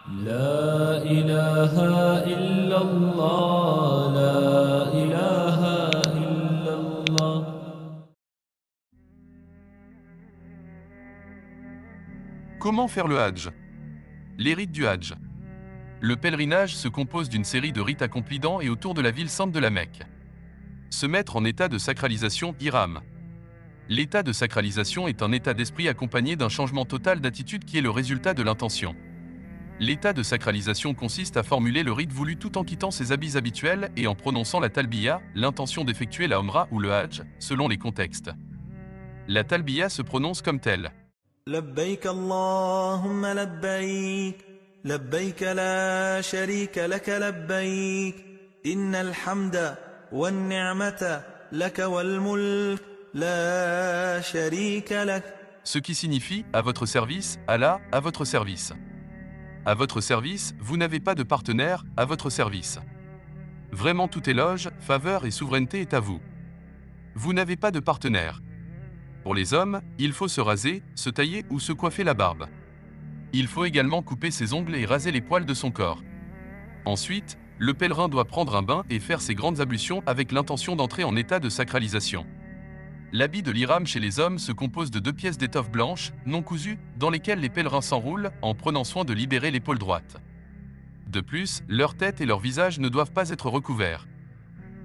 لا إله إلا الله لا إله إلا الله. Comment faire le Hajj? Les rites du Hajj. Le pèlerinage se compose d'une série de rites accomplis dans et autour de la ville sainte de la Mecque. Se mettre en état de sacralisation, ihram. L'état de sacralisation est un état d'esprit accompagné d'un changement total d'attitude qui est le résultat de l'intention. L'état de sacralisation consiste à formuler le rite voulu tout en quittant ses habits habituels et en prononçant la talbiya, l'intention d'effectuer la Umrah ou le Hajj, selon les contextes. La talbiya se prononce comme telle. لبيك اللهم لبيك لبيك لا شريك لك لبيك إن الحمد والنعمة لك والملك لا شريك لك. Ce qui signifie « à votre service, Allah, à votre service ». À votre service, vous n'avez pas de partenaire, à votre service. Vraiment tout éloge, faveur et souveraineté est à vous. Vous n'avez pas de partenaire. Pour les hommes, il faut se raser, se tailler ou se coiffer la barbe. Il faut également couper ses ongles et raser les poils de son corps. Ensuite, le pèlerin doit prendre un bain et faire ses grandes ablutions avec l'intention d'entrer en état de sacralisation. L'habit de l'ihram chez les hommes se compose de 2 pièces d'étoffe blanche, non cousues, dans lesquelles les pèlerins s'enroulent en prenant soin de libérer l'épaule droite. De plus, leur tête et leur visage ne doivent pas être recouverts.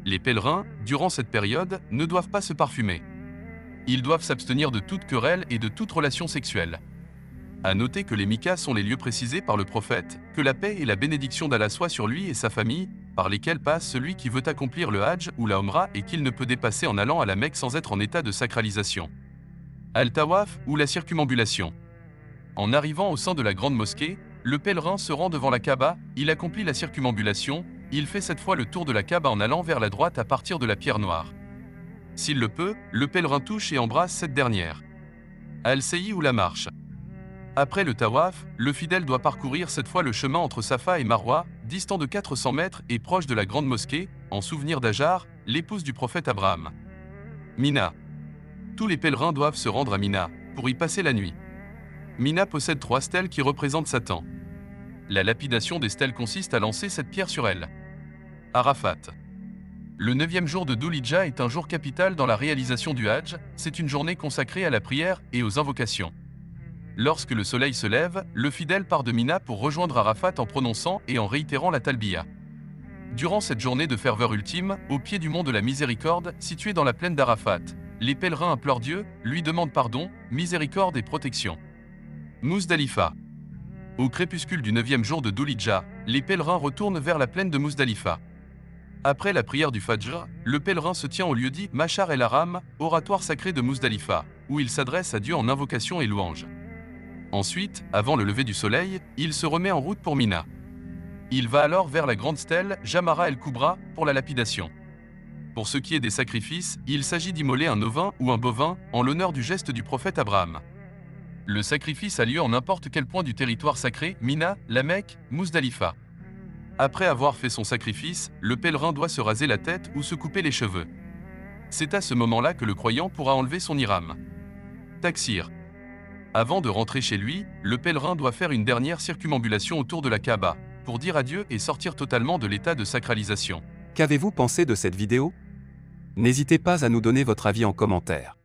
Les pèlerins, durant cette période, ne doivent pas se parfumer. Ils doivent s'abstenir de toute querelle et de toute relation sexuelle. À noter que les Mikas sont les lieux précisés par le prophète, que la paix et la bénédiction d'Allah soient sur lui et sa famille, par lesquels passe celui qui veut accomplir le Hajj ou la Umrah et qu'il ne peut dépasser en allant à la Mecque sans être en état de sacralisation. Al-Tawaf ou la circumambulation. En arrivant au sein de la grande mosquée, le pèlerin se rend devant la Kaaba, il accomplit la circumambulation, il fait cette fois le tour de la Kaaba en allant vers la droite à partir de la pierre noire. S'il le peut, le pèlerin touche et embrasse cette dernière. Al-Sa'i ou la marche. Après le tawaf, le fidèle doit parcourir cette fois le chemin entre Safa et Marwa, distant de 400 mètres et proche de la grande mosquée, en souvenir d'Hajar, l'épouse du prophète Abraham. Mina. Tous les pèlerins doivent se rendre à Mina, pour y passer la nuit. Mina possède 3 stèles qui représentent Satan. La lapidation des stèles consiste à lancer cette pierre sur elles. Arafat. Le 9e jour de Dhul Hijjah est un jour capital dans la réalisation du Hajj, c'est une journée consacrée à la prière et aux invocations. Lorsque le soleil se lève, le fidèle part de Mina pour rejoindre Arafat en prononçant et en réitérant la talbiya. Durant cette journée de ferveur ultime, au pied du mont de la Miséricorde, situé dans la plaine d'Arafat, les pèlerins implorent Dieu, lui demandent pardon, miséricorde et protection. Muzdalifa. Au crépuscule du 9e jour de Dhul Hijjah, les pèlerins retournent vers la plaine de Muzdalifa. Après la prière du Fajr, le pèlerin se tient au lieu-dit Mashar el-Haram, oratoire sacré de Muzdalifa, où il s'adresse à Dieu en invocation et louange. Ensuite, avant le lever du soleil, il se remet en route pour Mina. Il va alors vers la grande stèle Jamara el-Kubra pour la lapidation. Pour ce qui est des sacrifices, il s'agit d'immoler un ovin ou un bovin en l'honneur du geste du prophète Abraham. Le sacrifice a lieu en n'importe quel point du territoire sacré, Mina, la Mecque, Muzdalifa. Après avoir fait son sacrifice, le pèlerin doit se raser la tête ou se couper les cheveux. C'est à ce moment-là que le croyant pourra enlever son ihram. Taksir. Avant de rentrer chez lui, le pèlerin doit faire une dernière circumambulation autour de la Kaaba, pour dire adieu et sortir totalement de l'état de sacralisation. Qu'avez-vous pensé de cette vidéo? N'hésitez pas à nous donner votre avis en commentaire.